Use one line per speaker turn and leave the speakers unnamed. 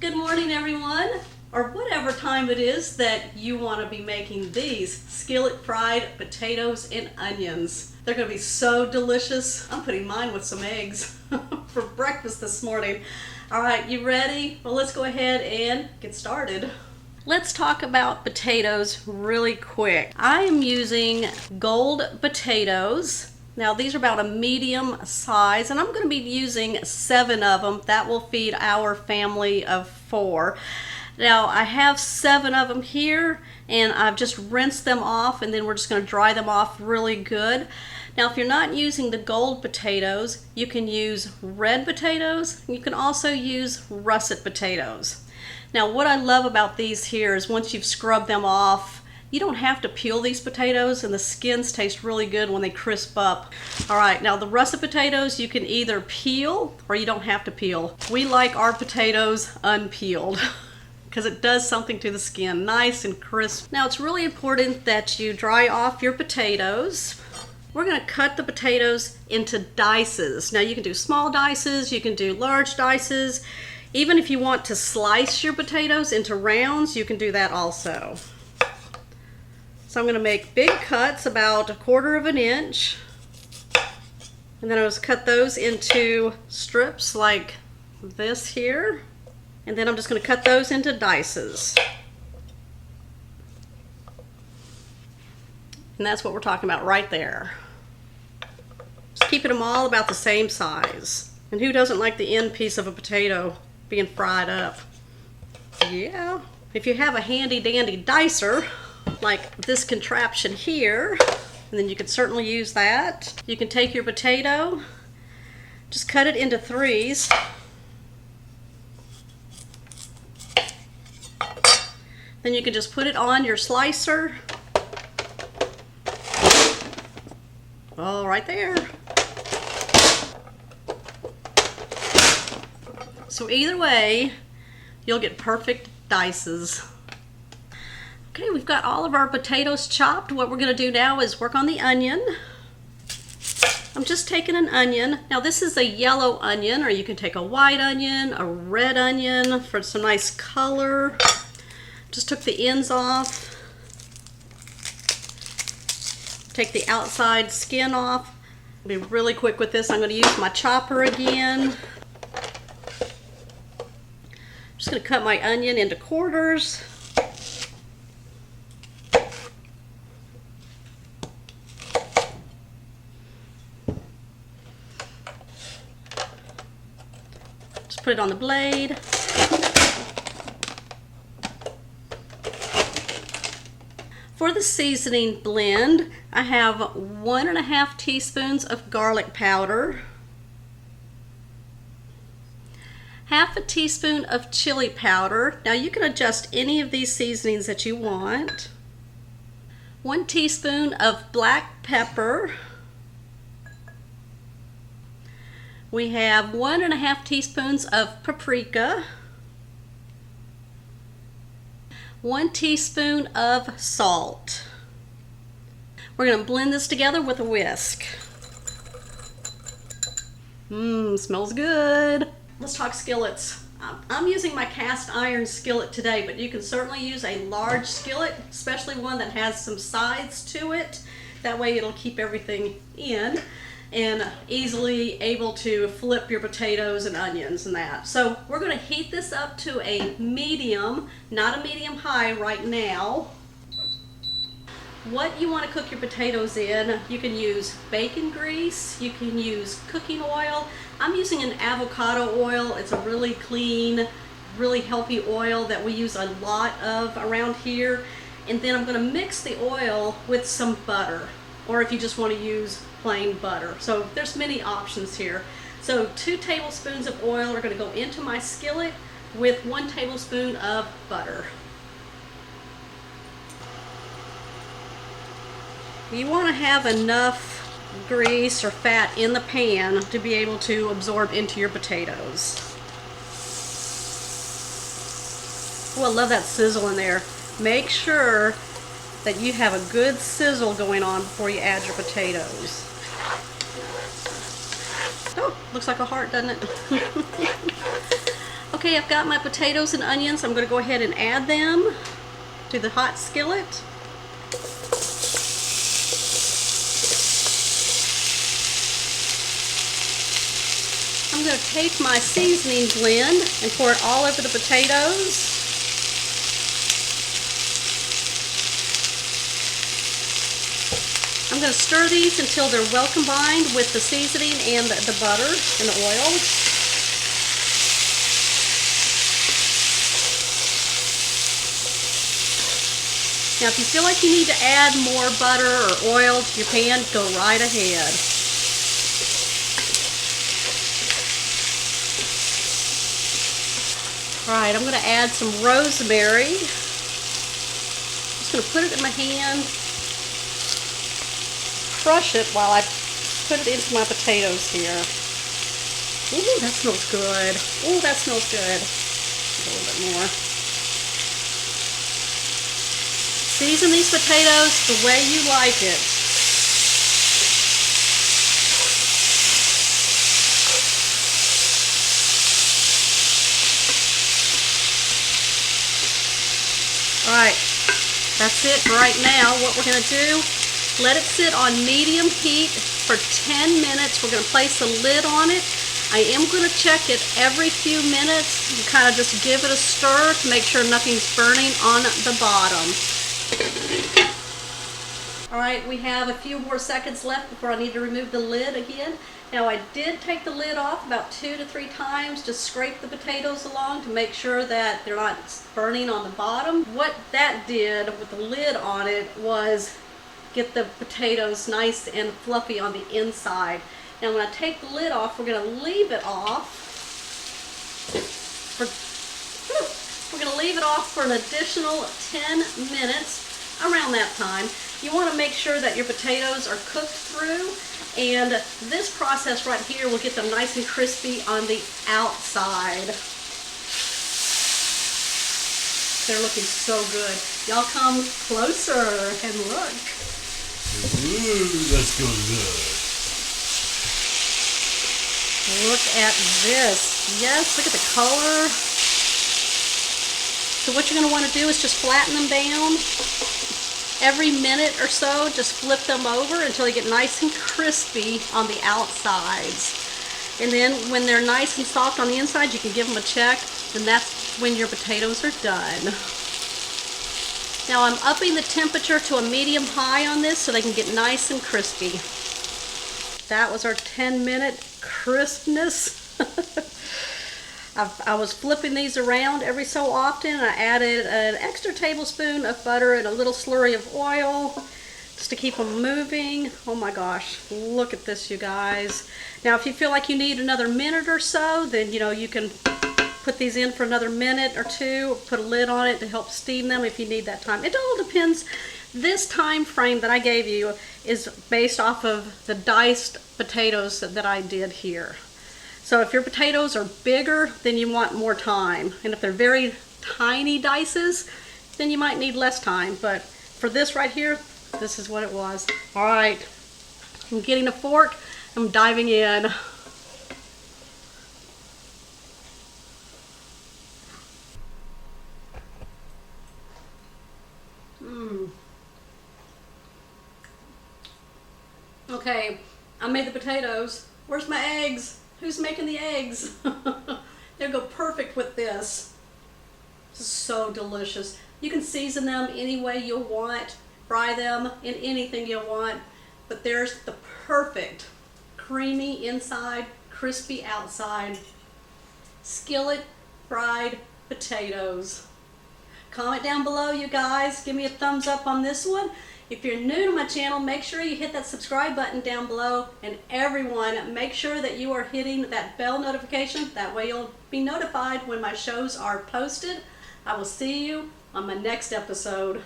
Good morning, everyone, or whatever time it is that you want to be making these skillet fried potatoes and onions. They're going to be so delicious. I'm putting mine with some eggs for breakfast this morning. All right, you ready? Well, let's go ahead and get started. Let's talk about potatoes really quick. I am using gold potatoes. Now these are about a medium size, and I'm going to be using 7 of them. That will feed our family of 4. Now I have 7 of them here, and I've just rinsed them off, and then we're just going to dry them off really good. Now if you're not using the gold potatoes, you can use red potatoes. You can also use russet potatoes. Now what I love about these here is once you've scrubbed them off, you don't have to peel these potatoes, and the skins taste really good when they crisp up. All right, now the russet potatoes you can either peel or you don't have to peel. We like our potatoes unpeeled because it does something to the skin, nice and crisp. Now it's really important that you dry off your potatoes. We're going to cut the potatoes into dices. Now you can do small dices, you can do large dices. Even if you want to slice your potatoes into rounds, you can do that also. So I'm going to make big cuts about 1/4 of an inch, and then I just cut those into strips like this here, and then I'm just going to cut those into dices. And that's what we're talking about right there. Just keeping them all about the same size. And who doesn't like the end piece of a potato being fried up? Yeah. If you have a handy dandy dicer like this contraption here, and then you can certainly use that. You can take your potato, just cut it into 3s. Then you can just put it on your slicer. Oh, right there. So either way, you'll get perfect dices. Okay, we've got all of our potatoes chopped. What we're going to do now is work on the onion. I'm just taking an onion. Now this is a yellow onion, or you can take a white onion, a red onion for some nice color. Just took the ends off. Take the outside skin off. I'll be really quick with this. I'm going to use my chopper again. Just going to cut my onion into quarters. Put it on the blade. For the seasoning blend, I have 1½ teaspoons of garlic powder, 1/2 teaspoon of chili powder. Now you can adjust any of these seasonings that you want. 1 teaspoon of black pepper. We have 1½ teaspoons of paprika, 1 teaspoon of salt. We're going to blend this together with a whisk. Smells good. Let's talk skillets. I'm using my cast iron skillet today, but you can certainly use a large skillet, especially one that has some sides to it. That way it'll keep everything in, and easily able to flip your potatoes and onions and that. So we're going to heat this up to a medium, not a medium high right now. What you want to cook your potatoes in, you can use bacon grease, you can use cooking oil. I'm using an avocado oil. It's a really clean, really healthy oil that we use a lot of around here. And then I'm going to mix the oil with some butter, or if you just want to use plain butter. So there's many options here. So 2 tablespoons of oil are going to go into my skillet with 1 tablespoon of butter. You want to have enough grease or fat in the pan to be able to absorb into your potatoes. Oh, I love that sizzle in there. Make sure that you have a good sizzle going on before you add your potatoes. Oh, looks like a heart, doesn't it? Okay, I've got my potatoes and onions. I'm going to go ahead and add them to the hot skillet. I'm going to take my seasoning blend and pour it all over the potatoes. I'm going to stir these until they're well combined with the seasoning and the butter and the oil. Now if you feel like you need to add more butter or oil to your pan, go right ahead. Alright, I'm going to add some rosemary. Just going to put it in my hand, crush it while I put it into my potatoes here. Ooh, that smells good. Ooh, that smells good. A little bit more. Season these potatoes the way you like it. Alright, that's it for right now. What we're going to do, let it sit on medium heat for 10 minutes. We're going to place a lid on it. I am going to check it every few minutes and kind of just give it a stir to make sure nothing's burning on the bottom. Alright, we have a few more seconds left before I need to remove the lid again. Now I did take the lid off about 2 to 3 times, just scrape the potatoes along to make sure that they're not burning on the bottom. What that did with the lid on it was get the potatoes nice and fluffy on the inside. Now when I take the lid off, we're going to leave it off for an additional 10 minutes. Around that time, you want to make sure that your potatoes are cooked through, and this process right here will get them nice and crispy on the outside. They're looking so good. Y'all come closer and look.
Ooh, that's going good.
Look at this. Yes, look at the color. So what you're going to want to do is just flatten them down. Every minute or so, just flip them over until they get nice and crispy on the outsides. And then when they're nice and soft on the inside, you can give them a check, and that's when your potatoes are done. Now I'm upping the temperature to a medium high on this so they can get nice and crispy. That was our 10-minute crispness. I was flipping these around every so often. I added an extra tablespoon of butter and a little slurry of oil just to keep them moving. Oh my gosh, look at this, you guys. Now if you feel like you need another minute or so, then you can put these in for another minute or two, put a lid on it to help steam them if you need that time. It all depends. This time frame that I gave you is based off of the diced potatoes that I did here. So if your potatoes are bigger, then you want more time. And if they're very tiny dices, then you might need less time. But for this right here, this is what it was. All right, I'm getting a fork. I'm diving in. Okay, I made the potatoes. Where's my eggs? Who's making the eggs? They'll go perfect with this. This is so delicious. You can season them any way you want, fry them in anything you want, but there's the perfect creamy inside, crispy outside, skillet fried potatoes. Comment down below, you guys. Give me a thumbs up on this one. If you're new to my channel, make sure you hit that subscribe button down below. And everyone, make sure that you are hitting that bell notification. That way you'll be notified when my shows are posted. I will see you on my next episode.